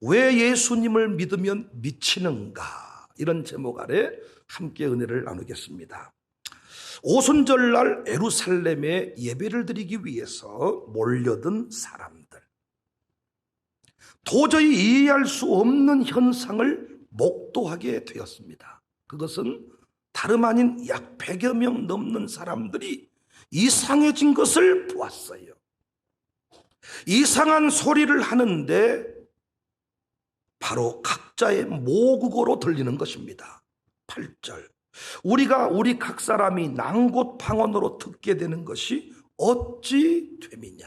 왜 예수님을 믿으면 미치는가? 이런 제목 아래 함께 은혜를 나누겠습니다. 오순절날 예루살렘에 예배를 드리기 위해서 몰려든 사람들, 도저히 이해할 수 없는 현상을 목도하게 되었습니다. 그것은 다름 아닌 약 100여 명 넘는 사람들이 이상해진 것을 보았어요. 이상한 소리를 하는데 바로 각자의 모국어로 들리는 것입니다. 8절, 우리 각 사람이 난곳 방언으로 듣게 되는 것이 어찌 됨이냐.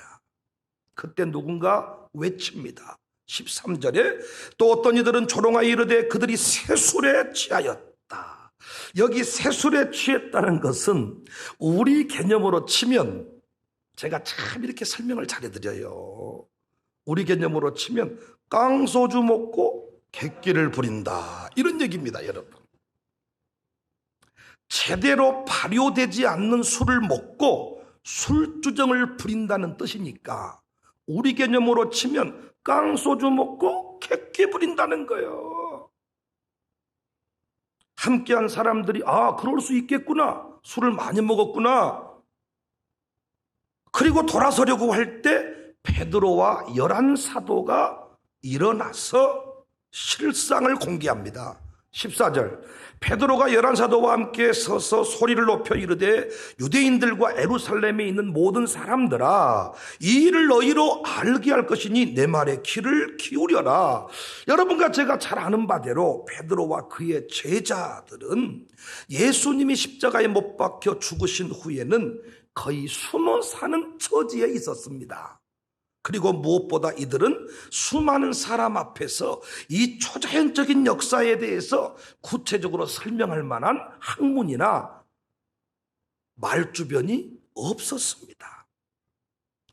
그때 누군가 외칩니다. 13절에 또 어떤 이들은 조롱하여 이르되 그들이 세술에 취하였다. 여기 세술에 취했다는 것은 우리 개념으로 치면, 제가 참 이렇게 설명을 잘해드려요. 우리 개념으로 치면 깡소주 먹고 객기를 부린다, 이런 얘기입니다. 여러분, 제대로 발효되지 않는 술을 먹고 술주정을 부린다는 뜻이니까 우리 개념으로 치면 깡소주 먹고 객기 부린다는 거예요. 함께한 사람들이 그럴 수 있겠구나, 술을 많이 먹었구나. 그리고 돌아서려고 할 때 베드로와 11사도가 일어나서 실상을 공개합니다. 14절, 베드로가 11사도와 함께 서서 소리를 높여 이르되 유대인들과 예루살렘에 있는 모든 사람들아, 이 일을 너희로 알게 할 것이니 내 말에 귀를 기울여라. 여러분과 제가 잘 아는 바대로 베드로와 그의 제자들은 예수님이 십자가에 못 박혀 죽으신 후에는 거의 숨어 사는 처지에 있었습니다. 그리고 무엇보다 이들은 수많은 사람 앞에서 이 초자연적인 역사에 대해서 구체적으로 설명할 만한 학문이나 말주변이 없었습니다.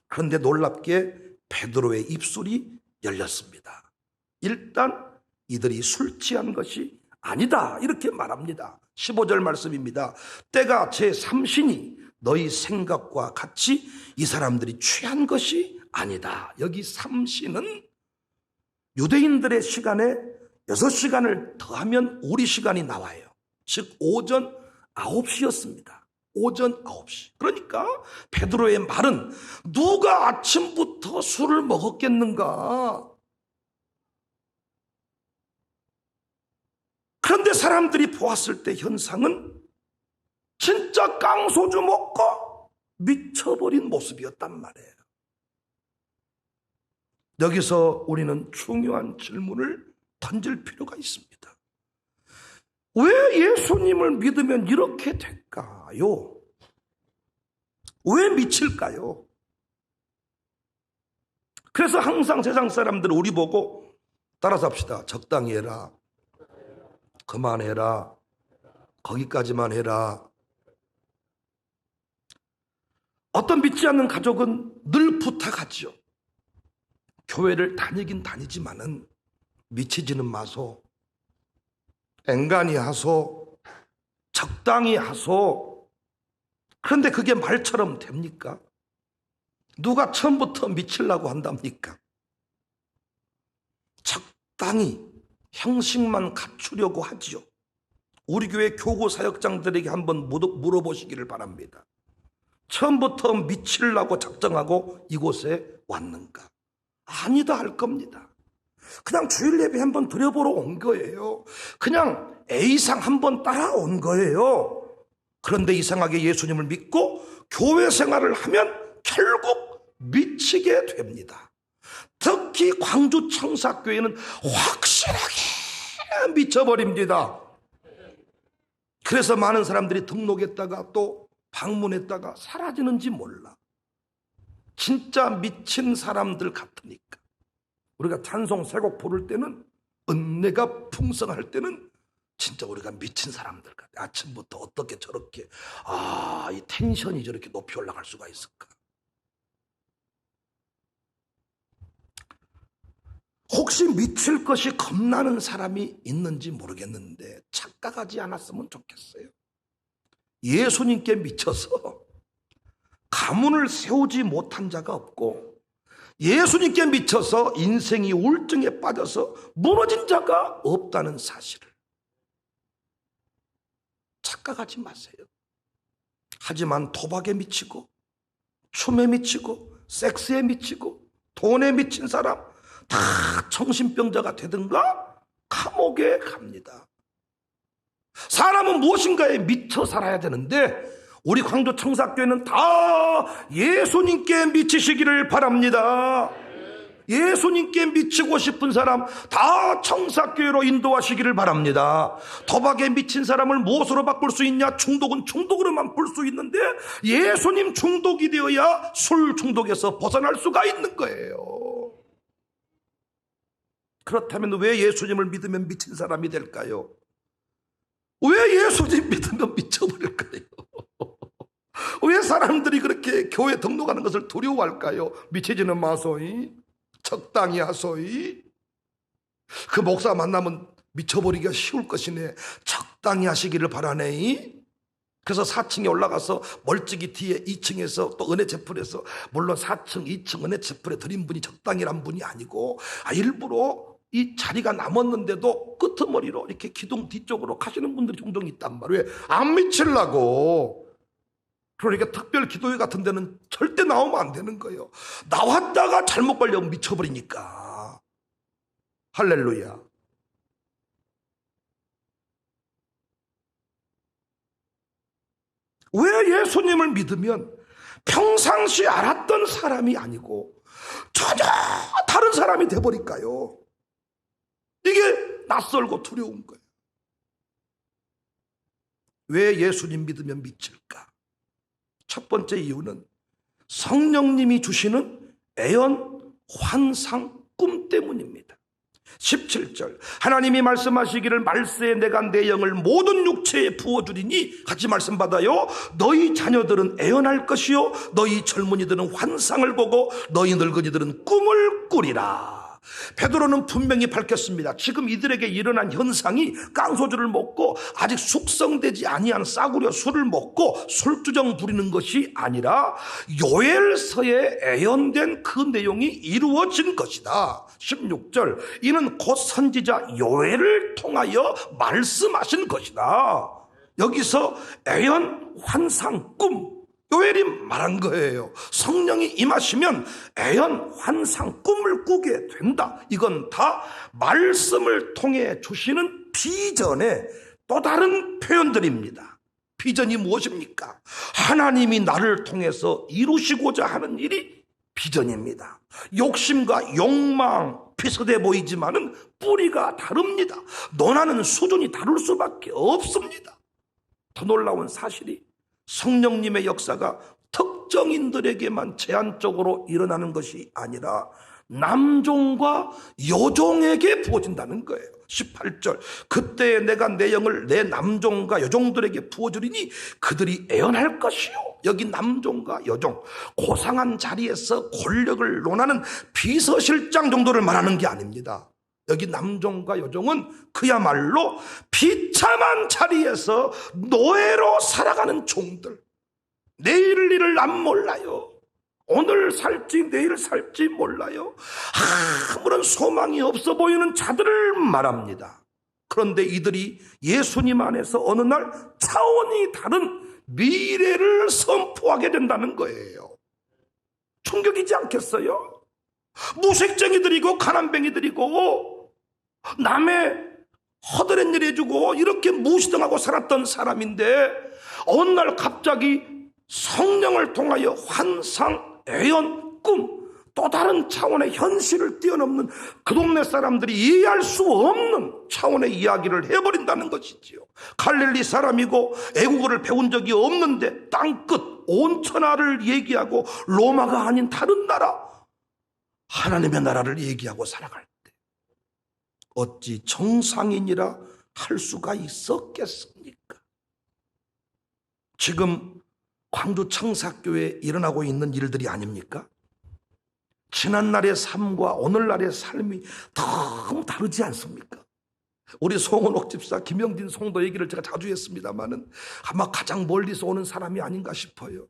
그런데 놀랍게 베드로의 입술이 열렸습니다. 일단 이들이 술 취한 것이 아니다, 이렇게 말합니다. 15절 말씀입니다. 때가 제3신이 너희 생각과 같이 이 사람들이 취한 것이 아니다. 여기 3시는 유대인들의 시간에 6시간을 더하면 우리 시간이 나와요. 즉 오전 9시였습니다. 오전 9시. 그러니까 베드로의 말은 누가 아침부터 술을 먹었겠는가? 그런데 사람들이 보았을 때 현상은 진짜 깡소주 먹고 미쳐버린 모습이었단 말이에요. 여기서 우리는 중요한 질문을 던질 필요가 있습니다. 왜 예수님을 믿으면 이렇게 될까요? 왜 미칠까요? 그래서 항상 세상 사람들은 우리 보고 따라서 합시다. 적당히 해라, 그만해라, 거기까지만 해라. 어떤 믿지 않는 가족은 늘 부탁하죠. 교회를 다니긴 다니지만은 미치지는 마소, 앵간히 하소, 적당히 하소. 그런데 그게 말처럼 됩니까? 누가 처음부터 미치려고 한답니까? 적당히 형식만 갖추려고 하지요. 우리 교회 교구 사역장들에게 한번 물어보시기를 바랍니다. 처음부터 미치려고 작정하고 이곳에 왔는가? 아니다 할 겁니다. 그냥 주일 예배 한번 드려보러 온 거예요. 그냥 A상 한번 따라온 거예요. 그런데 이상하게 예수님을 믿고 교회 생활을 하면 결국 미치게 됩니다. 특히 광주 청사교회는 확실하게 미쳐버립니다. 그래서 많은 사람들이 등록했다가 또 방문했다가 사라지는지 몰라. 진짜 미친 사람들 같으니까. 우리가 찬송 세 곡 부를 때는, 은혜가 풍성할 때는 진짜 우리가 미친 사람들 같아. 아침부터 어떻게 저렇게 이 텐션이 저렇게 높이 올라갈 수가 있을까? 혹시 미칠 것이 겁나는 사람이 있는지 모르겠는데 착각하지 않았으면 좋겠어요. 예수님께 미쳐서 가문을 세우지 못한 자가 없고 예수님께 미쳐서 인생이 우울증에 빠져서 무너진 자가 없다는 사실을 착각하지 마세요. 하지만 도박에 미치고 춤에 미치고 섹스에 미치고 돈에 미친 사람 다 정신병자가 되든가 감옥에 갑니다. 사람은 무엇인가에 미쳐 살아야 되는데 우리 광주 청사교회는 다 예수님께 미치시기를 바랍니다. 예수님께 미치고 싶은 사람 다 청사교회로 인도하시기를 바랍니다. 도박에 미친 사람을 무엇으로 바꿀 수 있냐? 중독은 중독으로만 볼 수 있는데 예수님 중독이 되어야 술 중독에서 벗어날 수가 있는 거예요. 그렇다면 왜 예수님을 믿으면 미친 사람이 될까요? 왜 예수님 믿으면 미쳐버릴까요? 왜 사람들이 그렇게 교회 등록하는 것을 두려워할까요? 미치지는 마소이, 적당히 하소이. 그 목사 만나면 미쳐버리기가 쉬울 것이네. 적당히 하시기를 바라네. 그래서 4층에 올라가서 멀찍이 뒤에 2층에서 또 은혜 제풀에서, 물론 4층, 2층 은혜 제풀에 드린 분이 적당이란 분이 아니고 일부러 이 자리가 남았는데도 끄트머리로 이렇게 기둥 뒤쪽으로 가시는 분들이 종종 있단 말이에요. 왜? 안 미치려고. 그러니까 특별 기도회 같은 데는 절대 나오면 안 되는 거예요. 나왔다가 잘못 걸려면 미쳐버리니까. 할렐루야. 왜 예수님을 믿으면 평상시 알았던 사람이 아니고 전혀 다른 사람이 돼버릴까요? 이게 낯설고 두려운 거예요. 왜 예수님 믿으면 미칠까? 첫 번째 이유는 성령님이 주시는 애연, 환상, 꿈 때문입니다. 17절 하나님이 말씀하시기를 말세에 내가 내 영을 모든 육체에 부어주리니 같이 말씀 받아요. 너희 자녀들은 애연할 것이요 너희 젊은이들은 환상을 보고 너희 늙은이들은 꿈을 꾸리라. 베드로는 분명히 밝혔습니다. 지금 이들에게 일어난 현상이 깡소주를 먹고 아직 숙성되지 아니한 싸구려 술을 먹고 술주정 부리는 것이 아니라 요엘서에 애연된 그 내용이 이루어진 것이다. 16절 이는 곧 선지자 요엘을 통하여 말씀하신 것이다. 여기서 애연, 환상, 꿈 요엘이 말한 거예요. 성령이 임하시면 애연, 환상, 꿈을 꾸게 된다. 이건 다 말씀을 통해 주시는 비전의 또 다른 표현들입니다. 비전이 무엇입니까? 하나님이 나를 통해서 이루시고자 하는 일이 비전입니다. 욕심과 욕망 비슷해 보이지만은 뿌리가 다릅니다. 논하는 수준이 다를 수밖에 없습니다. 더 놀라운 사실이 성령님의 역사가 특정인들에게만 제한적으로 일어나는 것이 아니라 남종과 여종에게 부어진다는 거예요. 18절 그때 내가 내 영을 내 남종과 여종들에게 부어주리니 그들이 애언할 것이요. 여기 남종과 여종, 고상한 자리에서 권력을 논하는 비서실장 정도를 말하는 게 아닙니다. 여기 남종과 여종은 그야말로 비참한 자리에서 노예로 살아가는 종들. 내일 일을 안 몰라요. 오늘 살지 내일 살지 몰라요. 아무런 소망이 없어 보이는 자들을 말합니다. 그런데 이들이 예수님 안에서 어느 날 차원이 다른 미래를 선포하게 된다는 거예요. 충격이지 않겠어요? 무색쟁이들이고 가난뱅이들이고 남의 허드렛 일 해주고 이렇게 무시당하고 살았던 사람인데 어느 날 갑자기 성령을 통하여 환상, 애연, 꿈 또 다른 차원의 현실을 뛰어넘는 그 동네 사람들이 이해할 수 없는 차원의 이야기를 해버린다는 것이지요. 갈릴리 사람이고 애국어를 배운 적이 없는데 땅끝 온 천하를 얘기하고 로마가 아닌 다른 나라 하나님의 나라를 얘기하고 살아갈 때 어찌 정상인이라 할 수가 있었겠습니까? 지금 광주 청사교회에 일어나고 있는 일들이 아닙니까? 지난날의 삶과 오늘날의 삶이 너무 다르지 않습니까? 우리 송은옥 집사, 김영진 송도 얘기를 제가 자주 했습니다마는 아마 가장 멀리서 오는 사람이 아닌가 싶어요.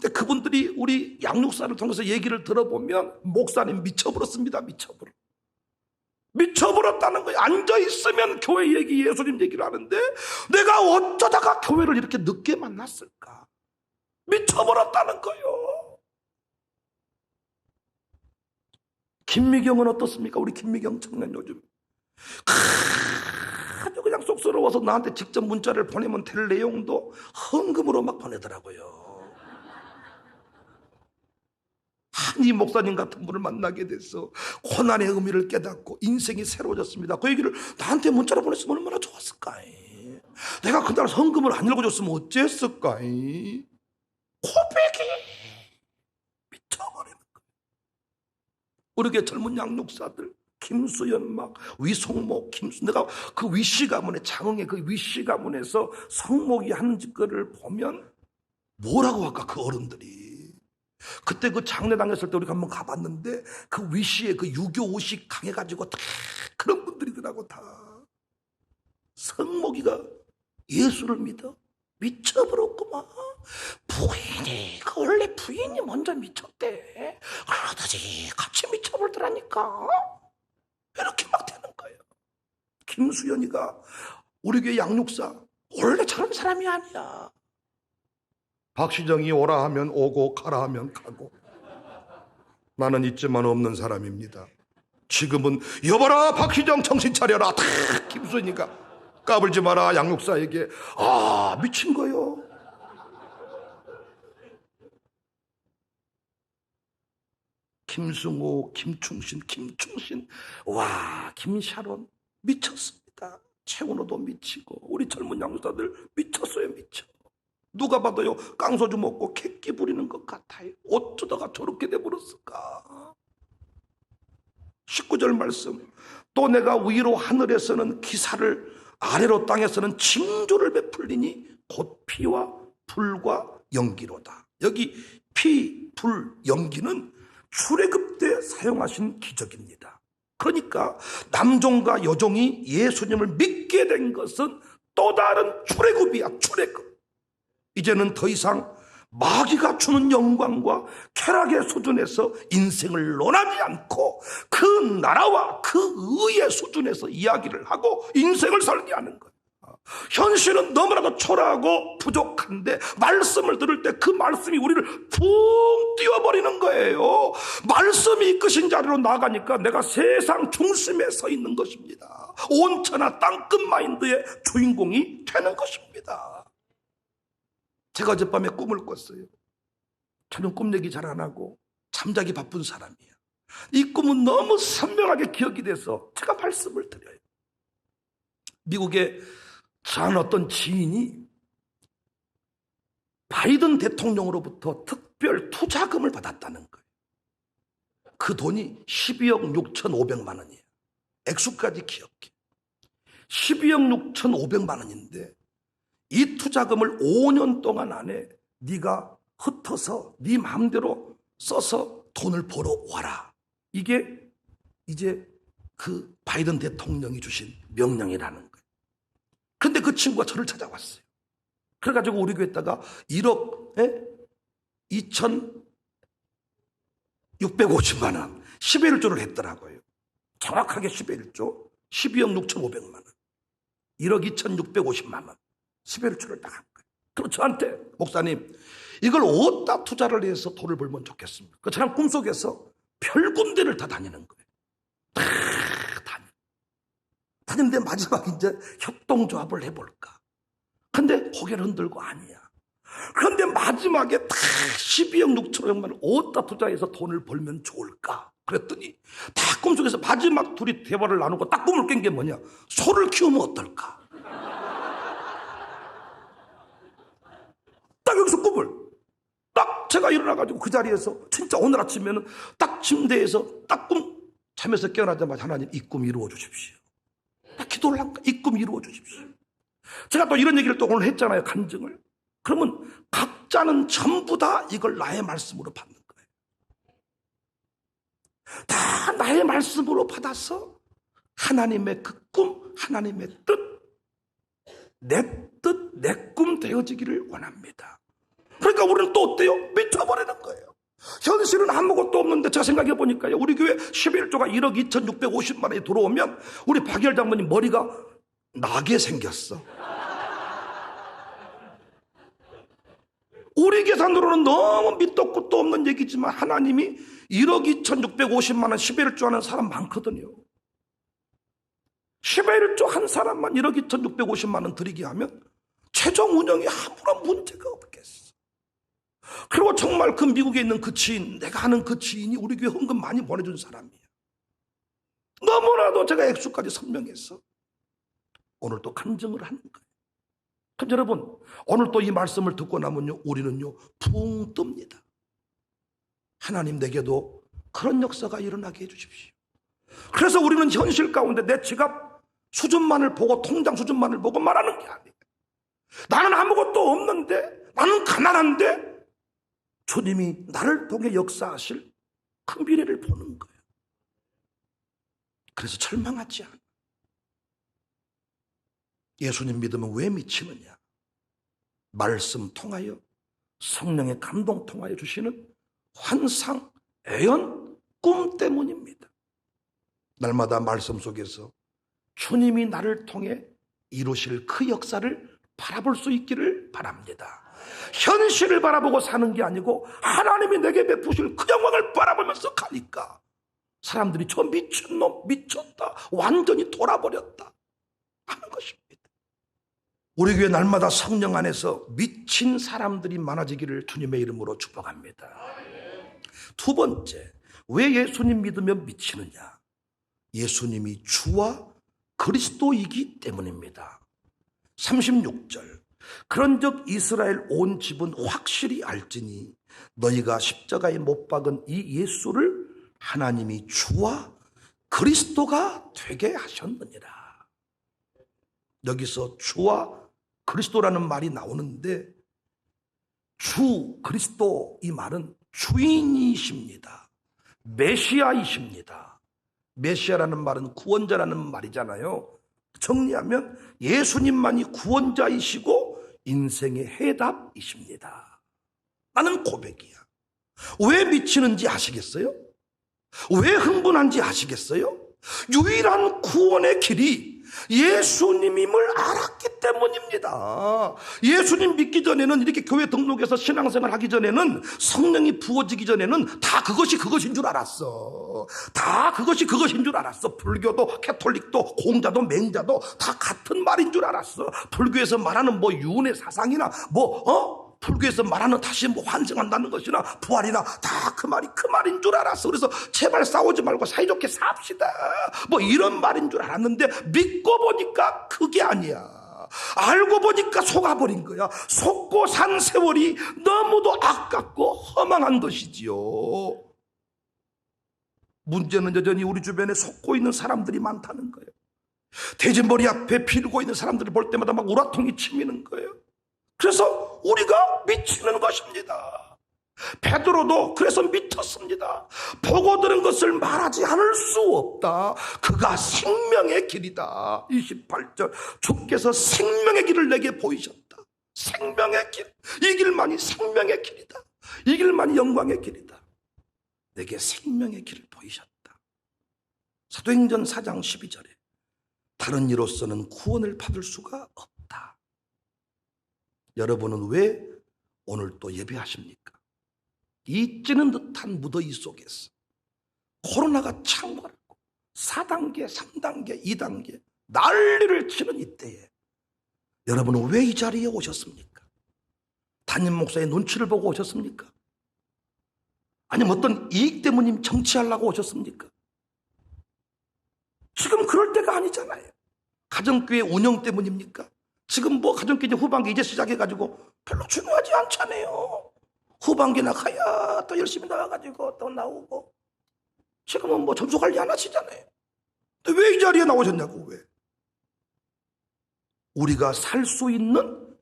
근데 그분들이 우리 양육사를 통해서 얘기를 들어보면 목사님 미쳐버렸습니다. 미쳐버렸다는 거예요. 앉아있으면 교회 얘기, 예수님 얘기를 하는데 내가 어쩌다가 교회를 이렇게 늦게 만났을까? 미쳐버렸다는 거예요. 김미경은 어떻습니까? 우리 김미경 청년 요즘 아주 그냥 쑥스러워서 나한테 직접 문자를 보내면 될 내용도 헌금으로 막 보내더라고요. 이 목사님 같은 분을 만나게 돼서 고난의 의미를 깨닫고 인생이 새로워졌습니다. 그 얘기를 나한테 문자로 보냈으면 얼마나 좋았을까. 내가 그날 헌금을 안 읽어줬으면 어쨌을까. 고백이 미쳐버리는 거예요. 우리 교회 젊은 양육사들 김수연 막 위성목 김수 내가 그 위씨 가문에 장흥의 그 위씨 가문에서 성목이 하는 짓거리를 보면 뭐라고 할까 그 어른들이. 그때 그 장례 당했을 때 우리가 한번 가봤는데 그 위씨의 그 유교 의식 강해가지고 다 그런 분들이더라고. 다 성목이가 예수를 믿어 미쳐버렸구만. 부인이 그 원래 부인이 먼저 미쳤대. 그러더니 같이 미쳐버리더라니까. 이렇게 막 되는 거예요. 김수연이가 우리 교회 양육사 원래 저런 사람이 아니야. 박시정이 오라 하면 오고 가라 하면 가고 나는 있지만 없는 사람입니다. 지금은 여봐라 박시정 정신 차려라. 다 김수연이가 까불지 마라 양육사에게. 미친 거요. 김승호, 김충신, 와 김샤론 미쳤습니다. 최은호도 미치고 우리 젊은 양육사들 미쳤어요. 미쳐. 누가 봐도요 깡소주 먹고 객기 부리는 것 같아요. 어쩌다가 저렇게 돼버렸을까. 19절 말씀. 또 내가 위로 하늘에서는 기사를 아래로 땅에서는 징조를 베풀리니 곧 피와 불과 연기로다. 여기 피, 불, 연기는 출애굽 때 사용하신 기적입니다. 그러니까 남종과 여종이 예수님을 믿게 된 것은 또 다른 출애굽이야. 출애굽. 이제는 더 이상 마귀가 주는 영광과 쾌락의 수준에서 인생을 논하지 않고 그 나라와 그 의의 수준에서 이야기를 하고 인생을 설계하는 거예요. 현실은 너무나도 초라하고 부족한데 말씀을 들을 때 그 말씀이 우리를 붕 띄워버리는 거예요. 말씀이 이끄신 자리로 나가니까 내가 세상 중심에 서 있는 것입니다. 온천하 땅끝 마인드의 주인공이 되는 것입니다. 제가 어젯밤에 꿈을 꿨어요. 저는 꿈 얘기 잘 안 하고 잠자기 바쁜 사람이에요. 이 꿈은 너무 선명하게 기억이 돼서 제가 말씀을 드려요. 미국의 전 어떤 지인이 바이든 대통령으로부터 특별 투자금을 받았다는 거예요. 그 돈이 12억 6,500만 원이에요. 액수까지 기억해. 12억 6,500만 원인데 이 투자금을 5년 동안 안에 네가 흩어서 네 마음대로 써서 돈을 벌어 와라. 이게 이제 그 바이든 대통령이 주신 명령이라는 거예요. 근데 그 친구가 저를 찾아왔어요. 그래가지고 우리 교회에다가 1억 2,650만 원 11조를 했더라고요. 정확하게 11조 12억 6,500만 원 1억 2,650만 원 11조를 딱 한 거예요. 그럼 저한테 목사님 이걸 어디다 투자를 해서 돈을 벌면 좋겠습니까? 그 저랑 꿈속에서 별 군데를 다 다니는 거예요. 다 다니는데 마지막에 이제 협동조합을 해볼까. 근데 고개를 흔들고 아니야. 그런데 마지막에 다 12억 6천억만 원 어디다 투자해서 돈을 벌면 좋을까? 그랬더니 다 꿈속에서 마지막 둘이 대화를 나누고 딱 꿈을 깬 게 뭐냐? 소를 키우면 어떨까? 딱 여기서 꿈을 딱 제가 일어나가지고 그 자리에서 진짜 오늘 아침에는 딱 침대에서 딱 꿈 잠에서 깨어나자마자 하나님 이 꿈 이루어 주십시오. 딱 기도를 한 거야. 이 꿈 이루어 주십시오. 제가 또 이런 얘기를 또 오늘 했잖아요. 간증을. 그러면 각자는 전부 다 이걸 나의 말씀으로 받는 거예요. 다 나의 말씀으로 받아서 하나님의 그 꿈, 하나님의 뜻, 내 뜻, 내 꿈 되어지기를 원합니다. 그러니까 우리는 또 어때요? 미쳐버리는 거예요. 현실은 아무것도 없는데 제가 생각해 보니까요, 우리 교회 11조가 1억 2,650만 원이 들어오면 우리 박열 장모님 머리가 나게 생겼어. 우리 계산으로는 너무 밑도 끝도 없는 얘기지만 하나님이 1억 2,650만 원 11조 하는 사람 많거든요. 11조 한 사람만 1억 2,650만 원 드리게 하면 최종 운영에 아무런 문제가 없겠어. 그리고 정말 그 미국에 있는 그 지인, 내가 아는 그 지인이 우리 교회 헌금 많이 보내준 사람이에요. 너무나도 제가 액수까지 설명해서 오늘 또 간증을 하는 거예요. 그럼 여러분, 오늘 또 이 말씀을 듣고 나면요, 우리는요 붕 뜹니다. 하나님 내게도 그런 역사가 일어나게 해주십시오. 그래서 우리는 현실 가운데 내 지갑 수준만을 보고, 통장 수준만을 보고 말하는 게 아니에요. 나는 아무것도 없는데, 나는 가난한데 주님이 나를 통해 역사하실 큰 미래를 보는 거예요. 그래서 절망하지 않아. 예수님 믿으면 왜 미치느냐? 말씀 통하여, 성령의 감동 통하여 주시는 환상, 애연, 꿈 때문입니다. 날마다 말씀 속에서 주님이 나를 통해 이루실 그 역사를 바라볼 수 있기를 바랍니다. 현실을 바라보고 사는 게 아니고 하나님이 내게 베푸실 그 영광을 바라보면서 가니까 사람들이 저 미친놈, 미쳤다, 완전히 돌아버렸다 하는 것입니다. 우리 교회 날마다 성령 안에서 미친 사람들이 많아지기를 주님의 이름으로 축복합니다. 두 번째, 왜 예수님 믿으면 미치느냐? 예수님이 주와 그리스도이기 때문입니다. 36절, 그런즉 이스라엘 온 집은 확실히 알지니 너희가 십자가에 못 박은 이 예수를 하나님이 주와 그리스도가 되게 하셨느니라. 여기서 주와 그리스도라는 말이 나오는데, 주 그리스도, 이 말은 주인이십니다. 메시아이십니다. 메시아라는 말은 구원자라는 말이잖아요. 정리하면 예수님만이 구원자이시고 인생의 해답이십니다. 나는 고백이야. 왜 미치는지 아시겠어요? 왜 흥분한지 아시겠어요? 유일한 구원의 길이 예수님임을 알았기 때문입니다. 예수님 믿기 전에는, 이렇게 교회 등록해서 신앙생활 하기 전에는, 성령이 부어지기 전에는 다 그것인 줄 알았어. 다 그것인 줄 알았어. 불교도 캐톨릭도 공자도 맹자도 다 같은 말인 줄 알았어. 불교에서 말하는 뭐 유은의 사상이나 불교에서 말하는 다시 환생한다는 것이나 부활이나 다 그 말인 줄 알았어. 그래서 제발 싸우지 말고 사이좋게 삽시다, 뭐 이런 말인 줄 알았는데 믿고 보니까 그게 아니야. 알고 보니까 속아버린 거야. 속고 산 세월이 너무도 아깝고 허망한 것이지요. 문제는 여전히 우리 주변에 속고 있는 사람들이 많다는 거예요. 대진머리 앞에 빌고 있는 사람들을 볼 때마다 막 우라통이 치미는 거예요. 그래서 우리가 미치는 것입니다. 베드로도 그래서 미쳤습니다. 보고 들은 것을 말하지 않을 수 없다. 그가 생명의 길이다. 28절, 주께서 생명의 길을 내게 보이셨다. 생명의 길, 이 길만이 생명의 길이다. 이 길만이 영광의 길이다. 내게 생명의 길을 보이셨다. 사도행전 4장 12절에 다른 이로서는 구원을 받을 수가 없다. 여러분은 왜 오늘 또 예배하십니까? 이 찌는 듯한 무더위 속에서 코로나가 창궐하고 4단계, 3단계, 2단계 난리를 치는 이때에 여러분은 왜 이 자리에 오셨습니까? 담임 목사의 눈치를 보고 오셨습니까? 아니면 어떤 이익 때문에 정치하려고 오셨습니까? 지금 그럴 때가 아니잖아요. 가정교회 운영 때문입니까? 지금 뭐 가정교회 후반기 이제 시작해가지고 별로 중요하지 않잖아요. 후반기나 가야 또 열심히 나와가지고 또 나오고, 지금은 뭐 점수 관리 안 하시잖아요. 근데 왜 이 자리에 나오셨냐고. 왜? 우리가 살 수 있는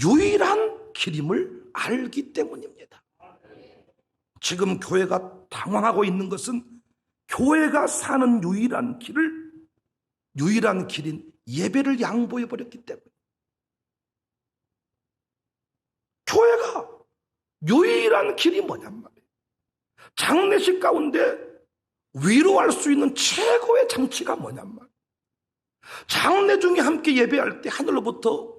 유일한 길임을 알기 때문입니다. 지금 교회가 당황하고 있는 것은 교회가 사는 유일한 길인 예배를 양보해버렸기 때문에. 교회가 유일한 길이 뭐냔 말이에요. 장례식 가운데 위로할 수 있는 최고의 장치가 뭐냔 말이에요. 장례 중에 함께 예배할 때 하늘로부터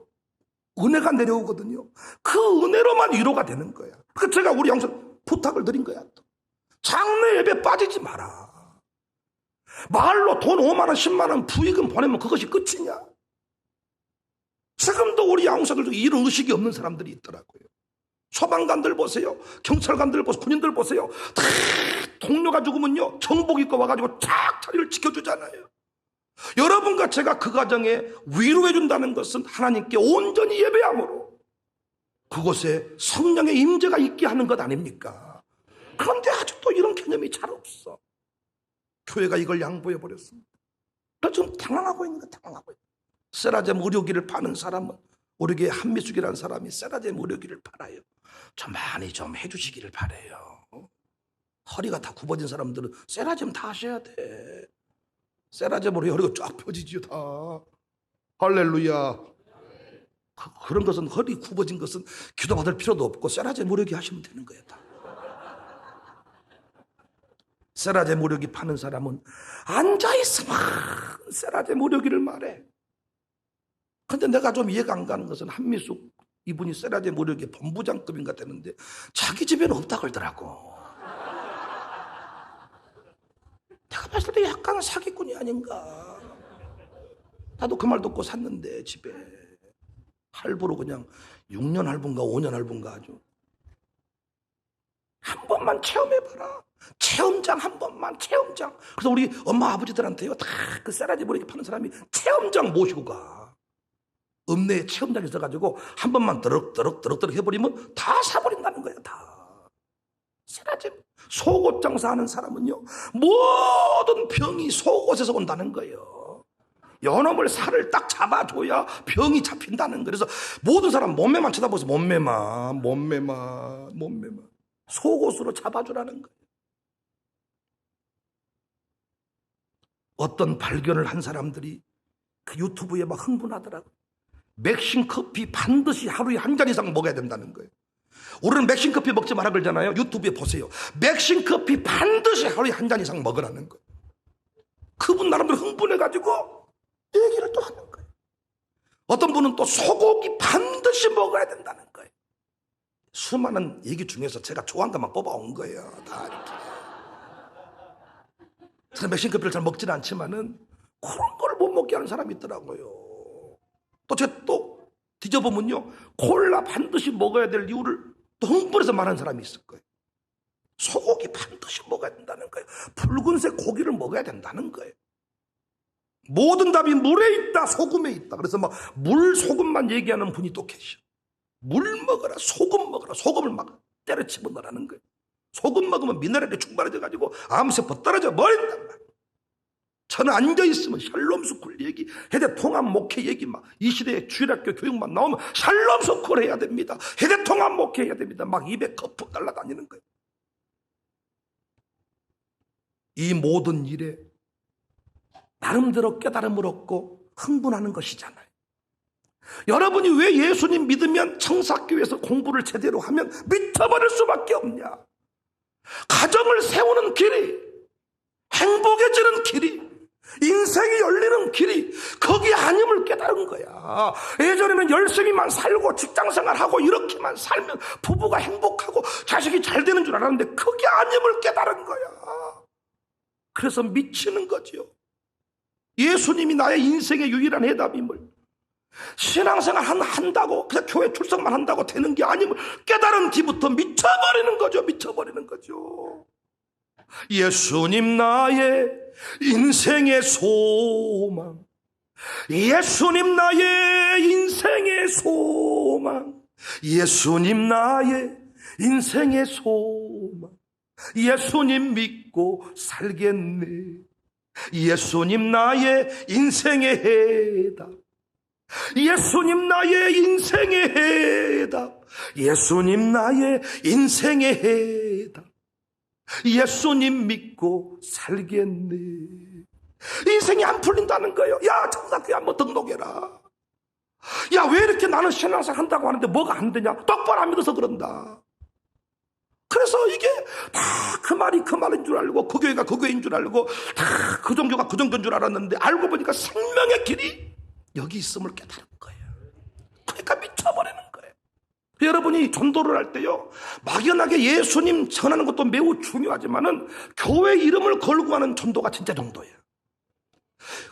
은혜가 내려오거든요. 그 은혜로만 위로가 되는 거야. 그래서 제가 우리 양손 부탁을 드린 거야. 또. 장례 예배 빠지지 마라. 말로 돈 5만 원, 10만 원 부익금 보내면 그것이 끝이냐? 지금도 우리 양성들 중에 이런 의식이 없는 사람들이 있더라고요. 소방관들 보세요. 경찰관들 보세요. 군인들 보세요. 다 동료가 죽으면요, 정복 입고 와가지고 쫙 자리를 지켜주잖아요. 여러분과 제가 그 가정에 위로해 준다는 것은 하나님께 온전히 예배함으로 그곳에 성령의 임재가 있게 하는 것 아닙니까? 그런데 아직도 이런 개념이 잘 없어. 교회가 이걸 양보해 버렸습니다. 그래서 지금 당황하고 있는 거 당황하고 있는. 세라젬 의료기를 파는 사람은 우리 교회 한미숙이라는 사람이 세라젬 의료기를 팔아요. 좀 많이 좀 해주시기를 바래요. 허리가 다 굽어진 사람들은 세라젬 다 하셔야 돼. 세라젬으로 허리가 쫙 펴지죠 다. 할렐루야. 그런 것은 허리 굽어진 것은 기도받을 필요도 없고 세라젬 의료기 하시면 되는 거예요 다. 세라젬 의료기 파는 사람은 앉아있으면 세라젬 의료기를 말해. 근데 내가 좀 이해가 안 가는 것은 한미숙 이분이 세라젬 의료기 본부장급인가 되는데 자기 집에는 없다 그러더라고. 내가 봤을 때 약간 사기꾼이 아닌가. 나도 그 말 듣고 샀는데 집에 할부로 그냥 6년 할부인가 5년 할부인가 아주. 한 번만 체험해봐라. 체험장 한 번만 체험장. 그래서 우리 엄마 아버지들한테요 다 그 세라젬 의료기 파는 사람이 체험장 모시고 가. 읍내에 체험장이 있어가지고 한 번만 드럭드럭 해버리면 다 사버린다는 거예요 다. 세라젬 속옷 장사하는 사람은요 모든 병이 속옷에서 온다는 거예요. 요놈을 살을 딱 잡아줘야 병이 잡힌다는 거예요. 그래서 모든 사람 몸매만 쳐다보세요. 몸매만 속옷으로 잡아주라는 거예요. 어떤 발견을 한 사람들이 그 유튜브에 막 흥분하더라고요. 맥심 커피 반드시 하루에 한 잔 이상 먹어야 된다는 거예요. 우리는 맥심 커피 먹지 마라 그러잖아요. 유튜브에 보세요. 맥심 커피 반드시 하루에 한 잔 이상 먹으라는 거예요. 그분 나름대로 흥분해가지고 얘기를 또 하는 거예요. 어떤 분은 또 소고기 반드시 먹어야 된다는 거예요. 수많은 얘기 중에서 제가 좋아한 것만 뽑아온 거예요. 다 이렇게. 저는 맥심 커피를 잘 먹지는 않지만은 그런 걸 못 먹게 하는 사람이 있더라고요. 또 제가 또 뒤져보면요 콜라 반드시 먹어야 될 이유를 또 흥분해서 말하는 사람이 있을 거예요. 소고기 반드시 먹어야 된다는 거예요. 붉은색 고기를 먹어야 된다는 거예요. 모든 답이 물에 있다 소금에 있다. 그래서 막 물 소금만 얘기하는 분이 또 계셔. 물 먹어라 소금 먹어라. 소금을 막 때려치고 넣으라는 거예요. 소금 먹으면 미네랄이 충만해져가지고 암세포 떨어져 버린단 말이에요. 저는 앉아있으면 샬롬 스쿨 얘기, 해대 통합 목회 얘기 막 이 시대에 주일학교 교육만 나오면 샬롬 스쿨 해야 됩니다. 해대 통합 목회 해야 됩니다. 막 입에 거품 날아다니는 거예요. 이 모든 일에 나름대로 깨달음을 얻고 흥분하는 것이잖아요. 여러분이 왜 예수님 믿으면 청사교회에서 공부를 제대로 하면 미쳐버릴 수밖에 없냐? 가정을 세우는 길이, 행복해지는 길이, 인생이 열리는 길이 거기 아님을 깨달은 거야. 예전에는 열심히만 살고 직장생활하고 이렇게만 살면 부부가 행복하고 자식이 잘 되는 줄 알았는데 그게 아님을 깨달은 거야. 그래서 미치는 거죠. 예수님이 나의 인생의 유일한 해답임을, 신앙생활 한다고 그냥 교회 출석만 한다고 되는 게 아님을 깨달은 뒤부터 미쳐버리는 거죠. 미쳐버리는 거죠. 예수님 나의 인생의 소망, 예수님 나의 인생의 소망, 예수님 나의 인생의 소망, 예수님 믿고 살겠네, 예수님 나의 인생의 해답, 예수님 나의 인생의 해답, 예수님 나의 인생의 해답, 예수님 믿고 살겠네. 인생이 안 풀린다는 거예요. 야 청사교회 한번 등록해라. 야 왜 이렇게 나는 신앙생활 한다고 하는데 뭐가 안 되냐? 똑바로 안 믿어서 그런다. 그래서 이게 다 그 말이 그 말인 줄 알고 그 교회가 그 교회인 줄 알고 다 그 종교가 그 종교인 줄 알았는데 알고 보니까 생명의 길이 여기 있음을 깨달은 거예요. 그러니까 미쳐버리는 거예요. 여러분이 전도를 할 때요, 막연하게 예수님 전하는 것도 매우 중요하지만은 교회 이름을 걸고 하는 전도가 진짜 전도예요.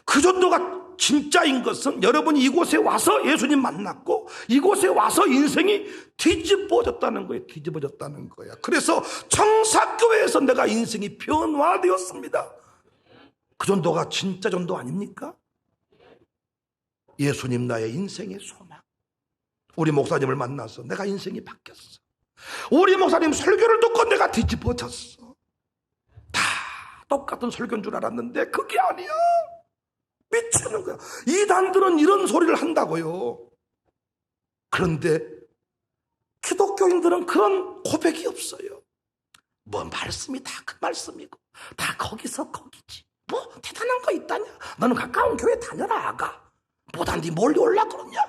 그 전도가 진짜인 것은 여러분이 이곳에 와서 예수님 만났고 이곳에 와서 인생이 뒤집어졌다는 거예요. 뒤집어졌다는 거야. 그래서 청사교회에서 내가 인생이 변화되었습니다. 그 전도가 진짜 전도 아닙니까? 예수님 나의 인생의 소망. 우리 목사님을 만나서 내가 인생이 바뀌었어. 우리 목사님 설교를 듣고 내가 뒤집어졌어. 다 똑같은 설교인 줄 알았는데 그게 아니야. 미치는 거야. 이단들은 이런 소리를 한다고요. 그런데 기독교인들은 그런 고백이 없어요. 뭐 말씀이 다 그 말씀이고 다 거기서 거기지. 뭐 대단한 거 있다냐? 너는 가까운 교회 다녀라 아가. 보다 니 멀리 올라 그러냐?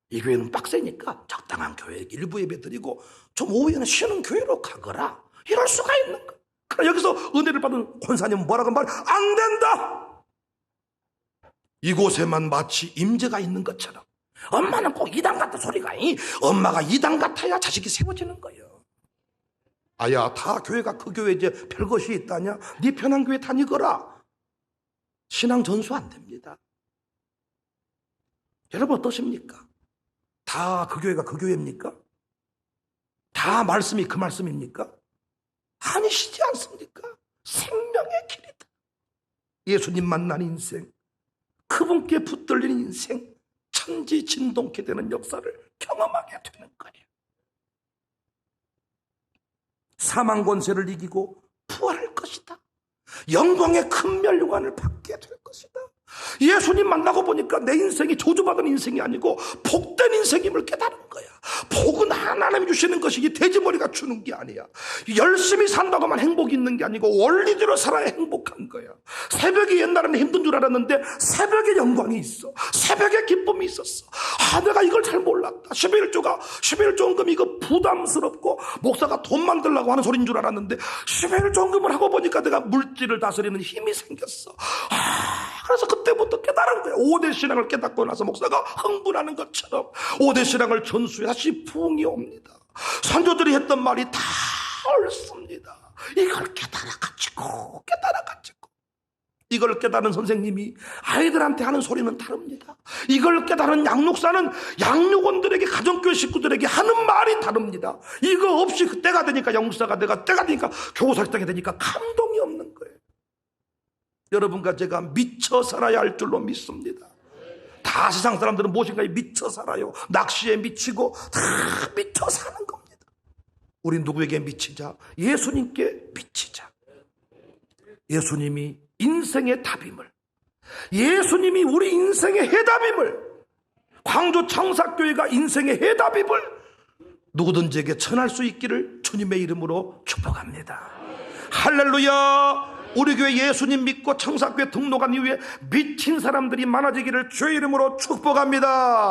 이 교회는 빡세니까 적당한 교회 일부 예배 드리고 좀 오후에는 쉬는 교회로 가거라. 이럴 수가 있는 거야. 그러나 여기서 은혜를 받은 권사님은 뭐라고 말? 안 된다. 이곳에만 마치 임재가 있는 것처럼 엄마는 꼭 이단 같다 소리가 엄마가 이단 같아야 자식이 세워지는 거예요. 아야 다 교회가 그 교회 이제 별것이 있다냐? 네 편한 교회 다니거라. 신앙 전수 안 됩니다. 여러분 어떠십니까? 다 그 교회가 그 교회입니까? 다 말씀이 그 말씀입니까? 아니시지 않습니까? 생명의 길이다. 예수님 만난 인생, 그분께 붙들린 인생, 천지진동케 되는 역사를 경험하게 되는 거예요. 사망 권세를 이기고 부활할 것이다. 영광의 큰 멸류관을 받게 될 것이다. 예수님 만나고 보니까 내 인생이 저주받은 인생이 아니고 복된 인생임을 깨달은 거야. 복은 하나님이 주시는 것이지 돼지머리가 주는 게 아니야. 열심히 산다고만 행복이 있는 게 아니고 원리대로 살아야 행복한 거야. 새벽이 옛날에는 힘든 줄 알았는데 새벽에 영광이 있어. 새벽에 기쁨이 있었어. 내가 이걸 잘 몰랐다. 11조 헌금 이거 부담스럽고 목사가 돈 만들려고 하는 소리인 줄 알았는데 11조 헌금을 하고 보니까 내가 물질을 다스리는 힘이 생겼어. 그래서 그때부터 깨달은 거야. 5대 신앙을 깨닫고 나서 목사가 흥분하는 것처럼 5대 신앙을 전수해 다시 부흥이 옵니다. 선조들이 했던 말이 다 옳습니다. 이걸 깨달아가지고 이걸 깨달은 선생님이 아이들한테 하는 소리는 다릅니다. 이걸 깨달은 양육사는 양육원들에게 가정교회 식구들에게 하는 말이 다릅니다. 이거 없이 때가 되니까 양육사가 내가 때가 되니까 교사식당이 되니까 감동이 없는 거예요. 여러분과 제가 미쳐 살아야 할 줄로 믿습니다. 다 세상 사람들은 무엇인가에 미쳐 살아요. 낚시에 미치고 다 미쳐 사는 겁니다. 우리 누구에게 미치자? 예수님께 미치자. 예수님이 인생의 답임을, 예수님이 우리 인생의 해답임을, 광주 청사교회가 인생의 해답임을 누구든지에게 전할 수 있기를 주님의 이름으로 축복합니다. 할렐루야. 우리 교회 예수님 믿고 청사교회 등록한 이후에 미친 사람들이 많아지기를 주의 이름으로 축복합니다.